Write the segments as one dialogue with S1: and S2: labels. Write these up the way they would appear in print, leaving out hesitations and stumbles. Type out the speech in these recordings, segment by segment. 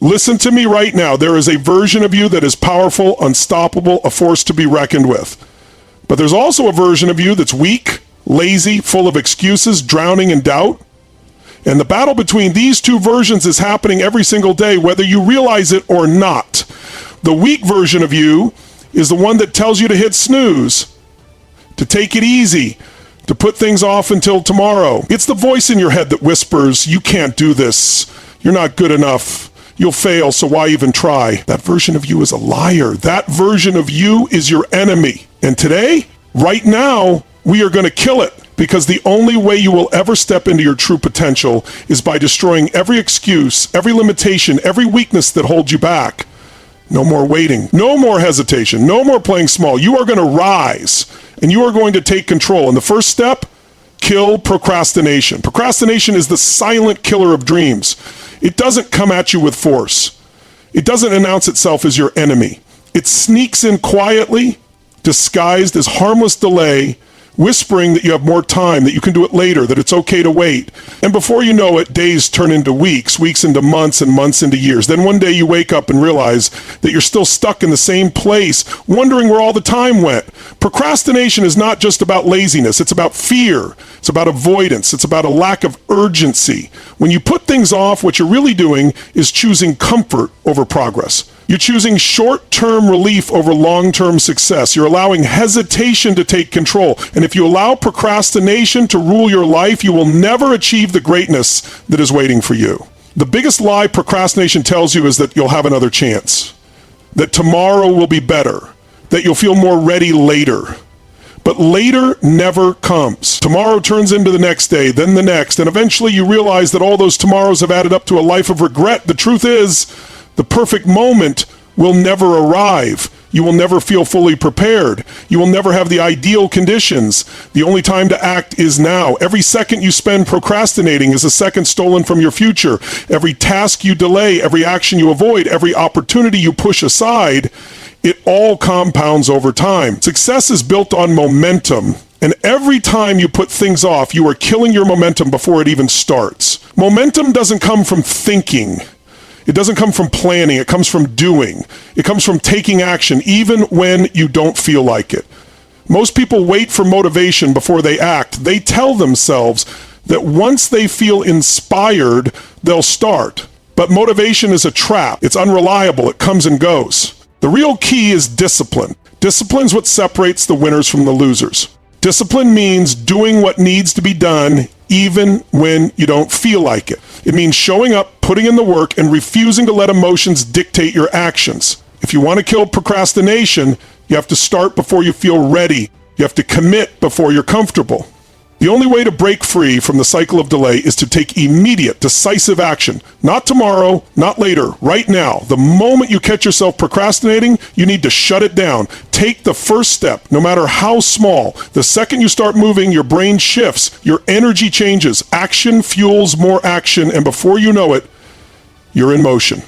S1: Listen to me right now. There is a version of you that is powerful, unstoppable, a force to be reckoned with. But there's also a version of you that's weak, lazy, full of excuses, drowning in doubt. And the battle between these two versions is happening every single day, whether you realize it or not. The weak version of you is the one that tells you to hit snooze, to take it easy, to put things off until tomorrow. It's the voice in your head that whispers, you can't do this, you're not good enough, you'll fail, so why even try? That version of you is a liar. That version of you is your enemy. And today, right now, we are going to kill it, because the only way you will ever step into your true potential is by destroying every excuse, every limitation, every weakness that holds you back. No more waiting, no more hesitation, no more playing small. You are going to rise, and you are going to take control. And the first step, kill procrastination. Procrastination is the silent killer of dreams. It doesn't come at you with force. It doesn't announce itself as your enemy. It sneaks in quietly, disguised as harmless delay, whispering that you have more time, that you can do it later, that it's okay to wait. And before you know it, days turn into weeks, weeks into months, and months into years. Then one day you wake up and realize that you're still stuck in the same place, wondering where all the time went. Procrastination is not just about laziness. It's about fear. It's about avoidance. It's about a lack of urgency. When you put things off, what you're really doing is choosing comfort over progress. You're choosing short-term relief over long-term success. You're allowing hesitation to take control. And if you allow procrastination to rule your life, you will never achieve the greatness that is waiting for you. The biggest lie procrastination tells you is that you'll have another chance, that tomorrow will be better, that you'll feel more ready later. But later never comes. Tomorrow turns into the next day, then the next, and eventually you realize that all those tomorrows have added up to a life of regret. The truth is, the perfect moment will never arrive. You will never feel fully prepared. You will never have the ideal conditions. The only time to act is now. Every second you spend procrastinating is a second stolen from your future. Every task you delay, every action you avoid, every opportunity you push aside, it all compounds over time. Success is built on momentum. And every time you put things off, you are killing your momentum before it even starts. Momentum doesn't come from thinking. It doesn't come from planning. It comes from doing. It comes from taking action, even when you don't feel like it. Most people wait for motivation before they act. They tell themselves that once they feel inspired, they'll start. But motivation is a trap. It's unreliable. It comes and goes. The real key is discipline. Discipline is what separates the winners from the losers. Discipline means doing what needs to be done even when you don't feel like it. It means showing up, putting in the work, and refusing to let emotions dictate your actions. If you want to kill procrastination, you have to start before you feel ready. You have to commit before you're comfortable. The only way to break free from the cycle of delay is to take immediate, decisive action. Not tomorrow, not later, right now. The moment you catch yourself procrastinating, you need to shut it down. Take the first step, no matter how small. The second you start moving, your brain shifts, your energy changes. Action fuels more action, and before you know it, you're in motion.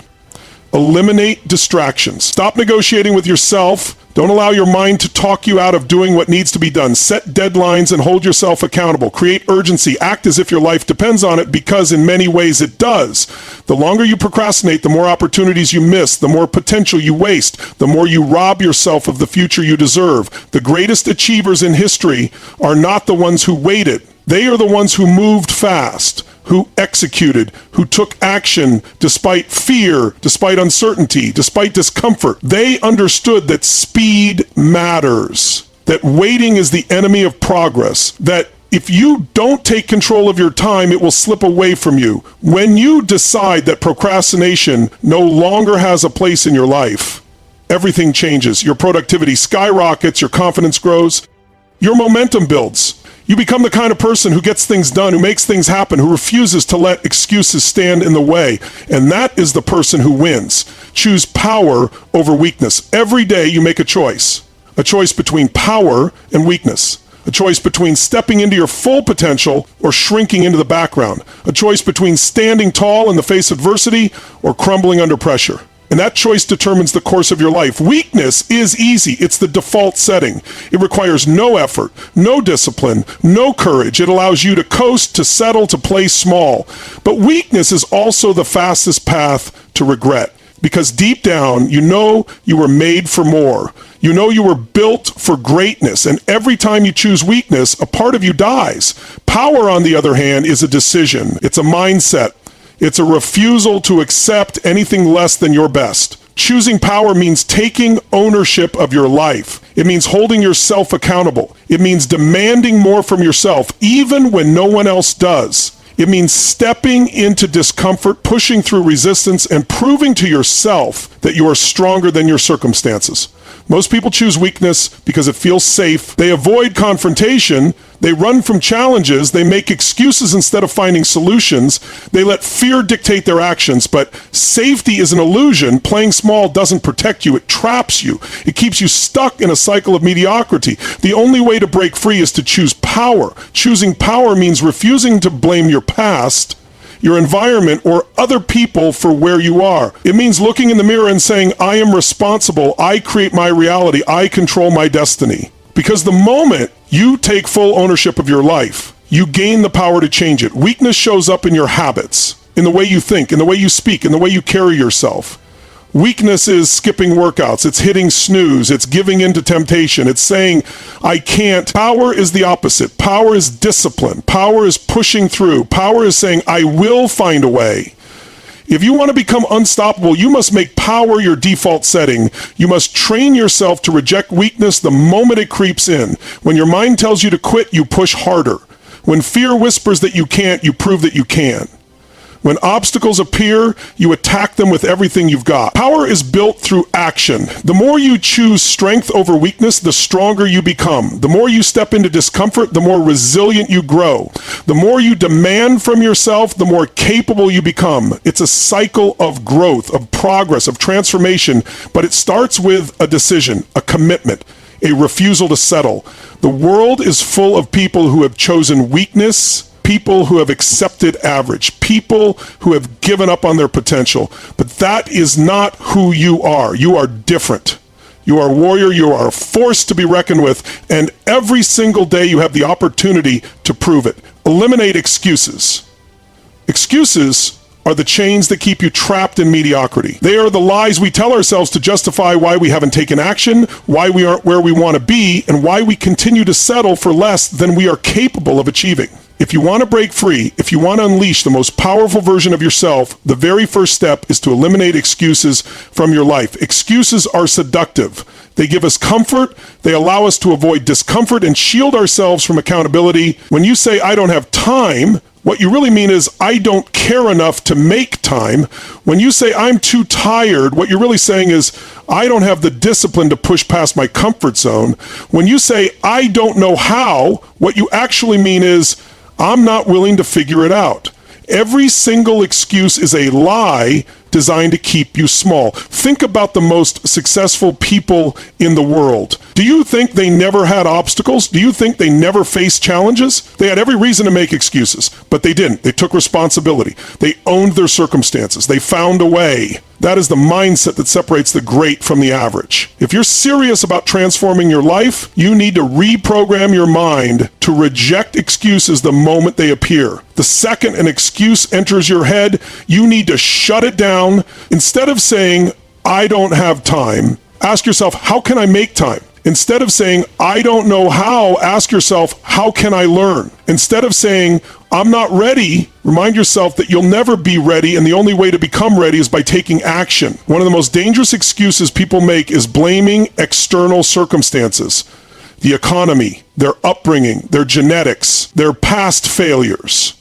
S1: Eliminate distractions. Stop negotiating with yourself. Don't allow your mind to talk you out of doing what needs to be done. Set deadlines and hold yourself accountable. Create urgency. Act as if your life depends on it, because in many ways it does. The longer you procrastinate, the more opportunities you miss, the more potential you waste, the more you rob yourself of the future you deserve. The greatest achievers in history are not the ones who waited. They are the ones who moved fast, who executed, who took action despite fear, despite uncertainty, despite discomfort. They understood that speed matters, that waiting is the enemy of progress, that if you don't take control of your time, it will slip away from you. When you decide that procrastination no longer has a place in your life, everything changes. Your productivity skyrockets, your confidence grows, your momentum builds. You become the kind of person who gets things done, who makes things happen, who refuses to let excuses stand in the way. And that is the person who wins. Choose power over weakness. Every day you make a choice between power and weakness, a choice between stepping into your full potential or shrinking into the background, a choice between standing tall in the face of adversity or crumbling under pressure. And that choice determines the course of your life. Weakness is easy. It's the default setting. It requires no effort, no discipline, no courage. It allows you to coast, to settle, to play small. But weakness is also the fastest path to to regret. Because deep down, you know you were made for more. You know you were built for greatness, and every time you choose weakness, a part of you dies. Power, on the other hand, is a decision. It's a mindset. It's a refusal to accept anything less than your best. Choosing power means taking ownership of your life. It means holding yourself accountable. It means demanding more from yourself, even when no one else does. It means stepping into discomfort, pushing through resistance, and proving to yourself that you are stronger than your circumstances. Most people choose weakness because it feels safe. They avoid confrontation. They run from challenges. They make excuses instead of finding solutions. They let fear dictate their actions. But safety is an illusion. Playing small doesn't protect you. It traps you. It keeps you stuck in a cycle of mediocrity. The only way to break free is to choose power. Choosing power means refusing to blame your past, your environment, or other people for where you are. It means looking in the mirror and saying, I am responsible. I create my reality. I control my destiny. Because the moment you take full ownership of your life, you gain the power to change it. Weakness shows up in your habits, in the way you think, in the way you speak, in the way you carry yourself. Weakness is skipping workouts. It's hitting snooze. It's giving in to temptation. It's saying, I can't. Power is the opposite. Power is discipline. Power is pushing through. Power is saying, I will find a way. If you want to become unstoppable, you must make power your default setting. You must train yourself to reject weakness the moment it creeps in. When your mind tells you to quit, you push harder. When fear whispers that you can't, you prove that you can. When obstacles appear, you attack them with everything you've got. Power is built through action. The more you choose strength over weakness, the stronger you become. The more you step into discomfort, the more resilient you grow. The more you demand from yourself, the more capable you become. It's a cycle of growth, of progress, of transformation, but it starts with a decision, a commitment, a refusal to settle. The world is full of people who have chosen weakness, people who have accepted average, people who have given up on their potential. But that is not who you are. You are different. You are a warrior. You are a force to be reckoned with. And every single day you have the opportunity to prove it. Eliminate excuses. Excuses are the chains that keep you trapped in mediocrity. They are the lies we tell ourselves to justify why we haven't taken action, why we aren't where we want to be, and why we continue to settle for less than we are capable of achieving. If you want to break free, if you want to unleash the most powerful version of yourself, the very first step is to eliminate excuses from your life. Excuses are seductive. They give us comfort. They allow us to avoid discomfort and shield ourselves from accountability. When you say, I don't have time, what you really mean is, I don't care enough to make time. When you say, I'm too tired, what you're really saying is, I don't have the discipline to push past my comfort zone. When you say, I don't know how, what you actually mean is, I'm not willing to figure it out. Every single excuse is a lie designed to keep you small. Think about the most successful people in the world. Do you think they never had obstacles? Do you think they never faced challenges? They had every reason to make excuses, but they didn't. They took responsibility. They owned their circumstances. They found a way. That is the mindset that separates the great from the average. If you're serious about transforming your life, you need to reprogram your mind to reject excuses the moment they appear. The second an excuse enters your head, you need to shut it down. Instead of saying, I don't have time, ask yourself, how can I make time? Instead of saying, I don't know how, ask yourself, how can I learn? Instead of saying, I'm not ready, remind yourself that you'll never be ready, and the only way to become ready is by taking action. One of the most dangerous excuses people make is blaming external circumstances. The economy, their upbringing, their genetics, their past failures,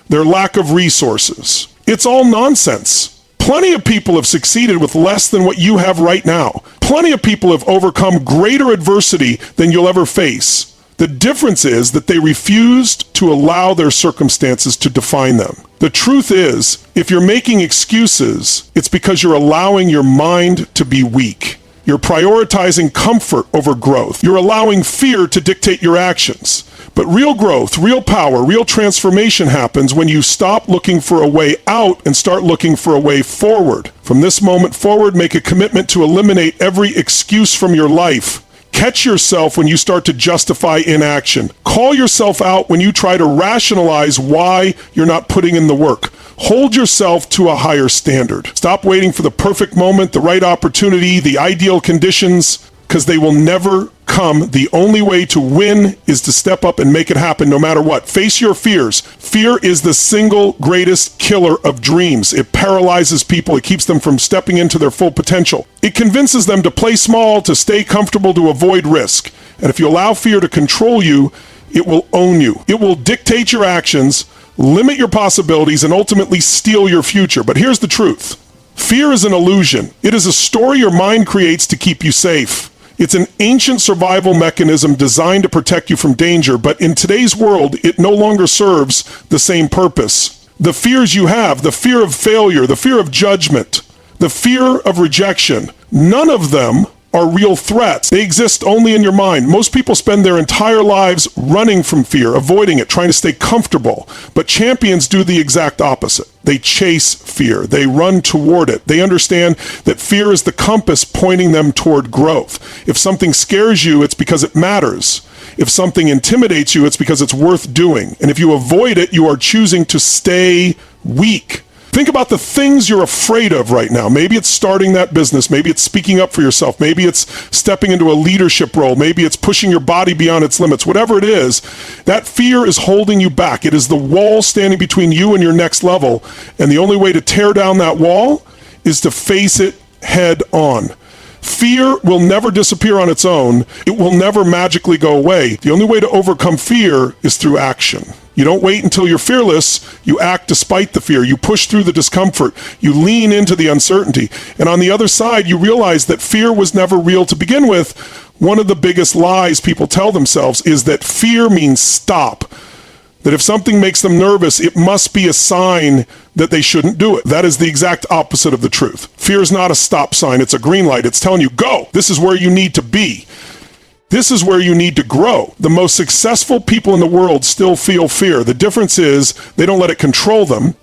S1: their lack of resources. It's all nonsense. Plenty of people have succeeded with less than what you have right now. Plenty of people have overcome greater adversity than you'll ever face. The difference is that they refused to allow their circumstances to define them. The truth is, if you're making excuses, it's because you're allowing your mind to be weak. You're prioritizing comfort over growth. You're allowing fear to dictate your actions. But real growth, real power, real transformation happens when you stop looking for a way out and start looking for a way forward. From this moment forward, make a commitment to eliminate every excuse from your life. Catch yourself when you start to justify inaction. Call yourself out when you try to rationalize why you're not putting in the work. Hold yourself to a higher standard. Stop waiting for the perfect moment, the right opportunity, the ideal conditions, because they will never come. The only way to win is to step up and make it happen no matter what. Face your fears. Fear is the single greatest killer of dreams. It paralyzes people. It keeps them from stepping into their full potential. It convinces them to play small, to stay comfortable, to avoid risk. And if you allow fear to control you, it will own you. It will dictate your actions, limit your possibilities, and ultimately steal your future. But here's the truth. Fear is an illusion. It is a story your mind creates to keep you safe. It's an ancient survival mechanism designed to protect you from danger, but in today's world, it no longer serves the same purpose. The fears you have, the fear of failure, the fear of judgment, the fear of rejection, none of them are real threats. They exist only in your mind. Most people spend their entire lives running from fear, avoiding it, trying to stay comfortable. But champions do the exact opposite. They chase fear. They run toward it. They understand that fear is the compass pointing them toward growth. If something scares you, it's because it matters. If something intimidates you, it's because it's worth doing. And if you avoid it, you are choosing to stay weak. Think about the things you're afraid of right now. Maybe it's starting that business. Maybe it's speaking up for yourself. Maybe it's stepping into a leadership role. Maybe it's pushing your body beyond its limits. Whatever it is, that fear is holding you back. It is the wall standing between you and your next level. And the only way to tear down that wall is to face it head on. Fear will never disappear on its own. It will never magically go away. The only way to overcome fear is through action. You don't wait until you're fearless. You act despite the fear. You push through the discomfort. You lean into the uncertainty. And on the other side, you realize that fear was never real to begin with. One of the biggest lies people tell themselves is that fear means stop. That if something makes them nervous, it must be a sign that they shouldn't do it. That is the exact opposite of the truth. Fear is not a stop sign. It's a green light. It's telling you, go. This is where you need to be. This is where you need to grow. The most successful people in the world still feel fear. The difference is they don't let it control them.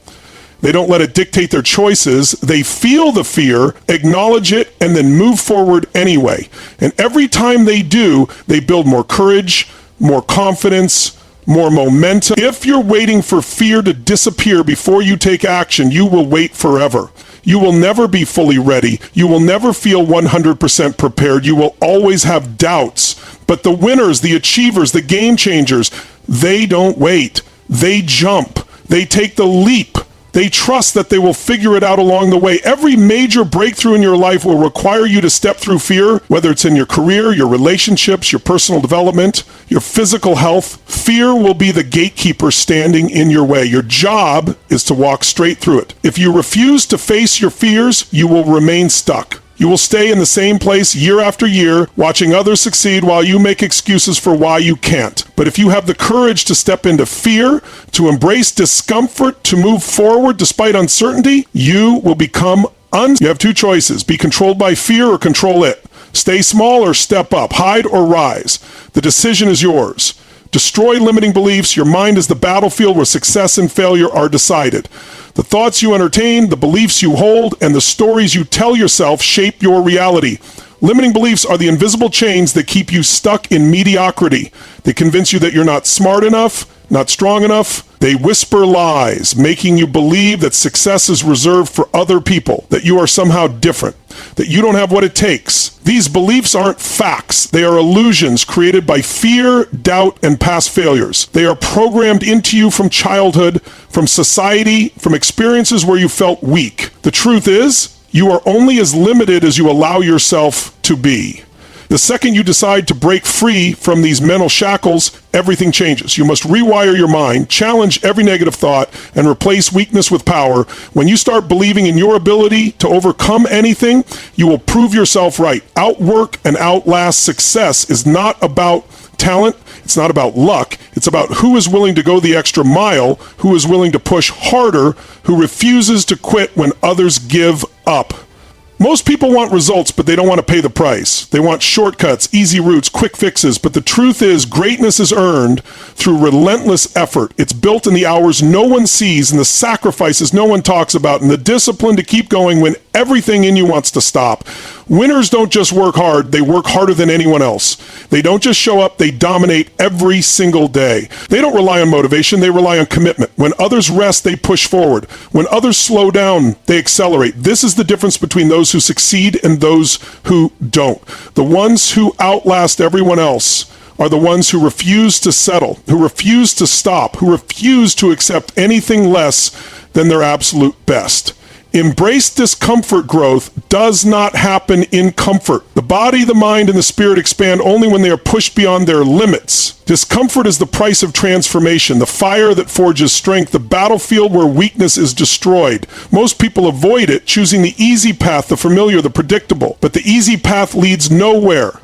S1: They don't let it dictate their choices. They feel the fear, acknowledge it, and then move forward anyway. And every time they do, they build more courage, more confidence, more momentum. If you're waiting for fear to disappear before you take action, you will wait forever. You will never be fully ready. You will never feel 100% prepared. You will always have doubts. But the winners, the achievers, the game changers, they don't wait. They jump. They take the leap. They trust that they will figure it out along the way. Every major breakthrough in your life will require you to step through fear, whether it's in your career, your relationships, your personal development, your physical health. Fear will be the gatekeeper standing in your way. Your job is to walk straight through it. If you refuse to face your fears, you will remain stuck. You will stay in the same place year after year, watching others succeed while you make excuses for why you can't. But if you have the courage to step into fear, to embrace discomfort, to move forward despite uncertainty, you will become You have two choices: be controlled by fear or control it. Stay small or step up. Hide or rise. The decision is yours. Destroy limiting beliefs. Your mind is the battlefield where success and failure are decided. The thoughts you entertain, the beliefs you hold, and the stories you tell yourself shape your reality. Limiting beliefs are the invisible chains that keep you stuck in mediocrity. They convince you that you're not smart enough, not strong enough. They whisper lies, making you believe that success is reserved for other people, that you are somehow different, that you don't have what it takes. These beliefs aren't facts. They are illusions created by fear, doubt, and past failures. They are programmed into you from childhood, from society, from experiences where you felt weak. The truth is, you are only as limited as you allow yourself to be. The second you decide to break free from these mental shackles, everything changes. You must rewire your mind, challenge every negative thought, and replace weakness with power. When you start believing in your ability to overcome anything, you will prove yourself right. Outwork and outlast success is not about talent. It's not about luck. It's about who is willing to go the extra mile, who is willing to push harder, who refuses to quit when others give up. Most people want results, but they don't want to pay the price. They want shortcuts, easy routes, quick fixes. But the truth is, greatness is earned through relentless effort. It's built in the hours no one sees, and the sacrifices no one talks about, and the discipline to keep going when everything in you wants to stop. Winners don't just work hard, they work harder than anyone else. They don't just show up, they dominate every single day. They don't rely on motivation, they rely on commitment. When others rest, they push forward. When others slow down, they accelerate. This is the difference between those who succeed and those who don't. The ones who outlast everyone else are the ones who refuse to settle, who refuse to stop, who refuse to accept anything less than their absolute best. Embrace discomfort. Growth does not happen in comfort. The body, the mind, and the spirit expand only when they are pushed beyond their limits. Discomfort is the price of transformation, the fire that forges strength, the battlefield where weakness is destroyed. Most people avoid it, choosing the easy path, the familiar, the predictable. But the easy path leads nowhere.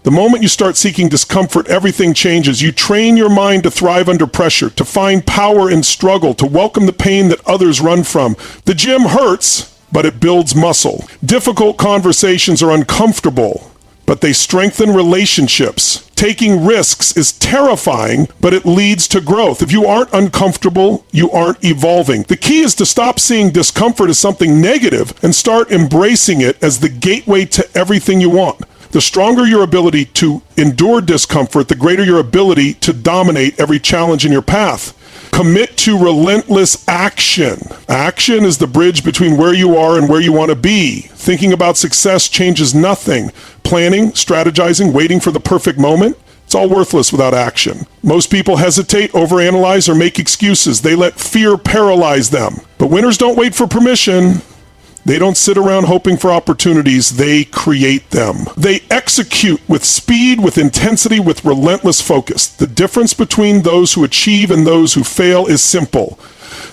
S1: The moment you start seeking discomfort, everything changes. You train your mind to thrive under pressure, to find power in struggle, to welcome the pain that others run from. The gym hurts, but it builds muscle. Difficult conversations are uncomfortable, but they strengthen relationships. Taking risks is terrifying, but it leads to growth. If you aren't uncomfortable, you aren't evolving. The key is to stop seeing discomfort as something negative and start embracing it as the gateway to everything you want. The stronger your ability to endure discomfort, the greater your ability to dominate every challenge in your path. Commit to relentless action. Action is the bridge between where you are and where you want to be. Thinking about success changes nothing. Planning, strategizing, waiting for the perfect moment, it's all worthless without action. Most people hesitate, overanalyze, or make excuses. They let fear paralyze them. But winners don't wait for permission. They don't sit around hoping for opportunities, they create them. They execute with speed, with intensity, with relentless focus. The difference between those who achieve and those who fail is simple.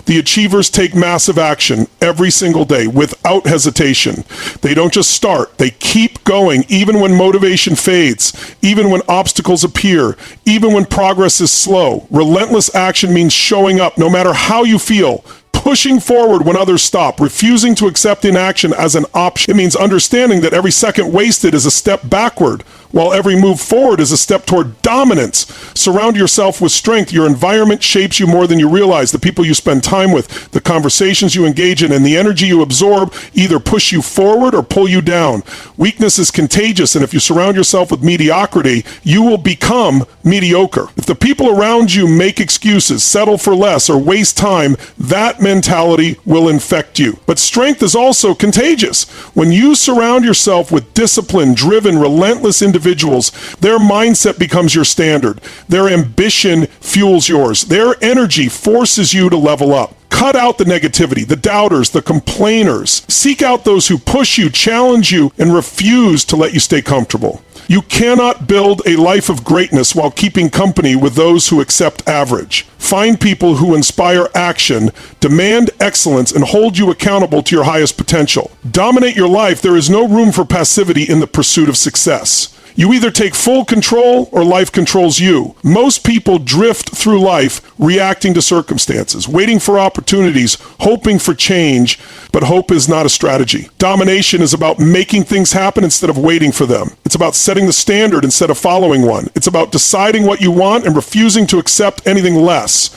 S1: The achievers take massive action every single day without hesitation. They don't just start, they keep going even when motivation fades, even when obstacles appear, even when progress is slow. Relentless action means showing up no matter how you feel. Pushing forward when others stop, refusing to accept inaction as an option. It means understanding that every second wasted is a step backward, while every move forward is a step toward dominance. Surround yourself with strength. Your environment shapes you more than you realize. The people you spend time with, the conversations you engage in, and the energy you absorb either push you forward or pull you down. Weakness is contagious, and if you surround yourself with mediocrity, you will become mediocre. If the people around you make excuses, settle for less, or waste time, that mentality will infect you. But strength is also contagious. When you surround yourself with disciplined, driven, relentless individuals, their mindset becomes your standard. Their ambition fuels yours. Their energy forces you to level up. Cut out the negativity, the doubters, the complainers. Seek out those who push you, challenge you, and refuse to let you stay comfortable. You cannot build a life of greatness while keeping company with those who accept average. Find people who inspire action, demand excellence, and hold you accountable to your highest potential. Dominate your life. There is no room for passivity in the pursuit of success. You either take full control or life controls you. Most people drift through life reacting to circumstances, waiting for opportunities, hoping for change, but hope is not a strategy. Domination is about making things happen instead of waiting for them. It's about setting the standard instead of following one. It's about deciding what you want and refusing to accept anything less.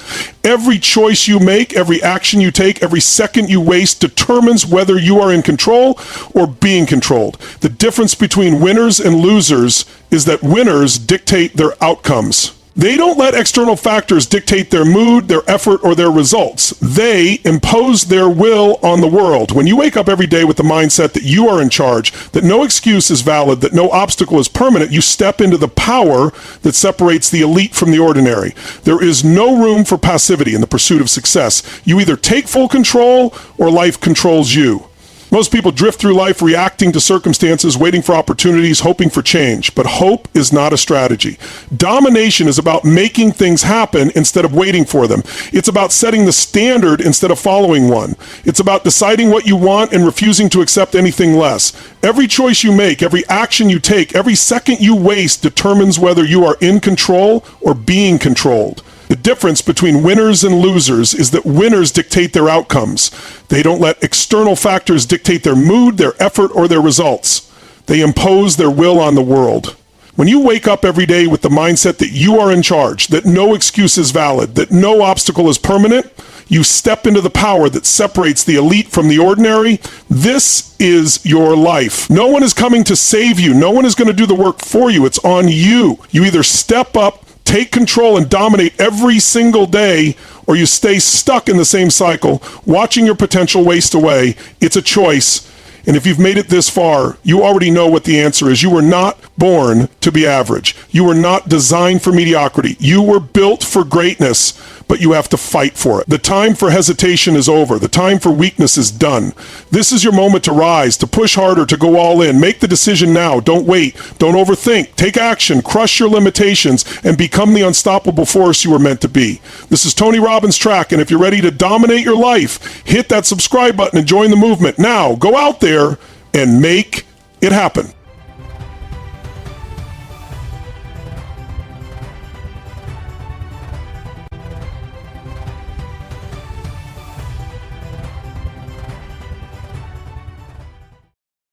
S1: Every choice you make, every action you take, every second you waste determines whether you are in control or being controlled. The difference between winners and losers is that winners dictate their outcomes. They don't let external factors dictate their mood, their effort, or their results. They impose their will on the world. When you wake up every day with the mindset that you are in charge, that no excuse is valid, that no obstacle is permanent, you step into the power that separates the elite from the ordinary. There is no room for passivity in the pursuit of success. You either take full control or life controls you. Most people drift through life reacting to circumstances, waiting for opportunities, hoping for change. But hope is not a strategy. Domination is about making things happen instead of waiting for them. It's about setting the standard instead of following one. It's about deciding what you want and refusing to accept anything less. Every choice you make, every action you take, every second you waste determines whether you are in control or being controlled. The difference between winners and losers is that winners dictate their outcomes. They don't let external factors dictate their mood, their effort, or their results. They impose their will on the world. When you wake up every day with the mindset that you are in charge, that no excuse is valid, that no obstacle is permanent, You step into the power that separates the elite from the ordinary. This is your life. No one is coming to save you. No one is going to do the work for you. It's on you. You either step up, take control, and dominate every single day, or you stay stuck in the same cycle, watching your potential waste away. It's a choice. And if you've made it this far, you already know what the answer is. You were not born to be average. You were not designed for mediocrity. You were built for greatness, but you have to fight for it. The time for hesitation is over. The time for weakness is done. This is your moment to rise, to push harder, to go all in. Make the decision now. Don't wait. Don't overthink. Take action. Crush your limitations and become the unstoppable force you were meant to be. This is Tony Robbins Track, and if you're ready to dominate your life, hit that subscribe button and join the movement. Now, go out there and make it happen.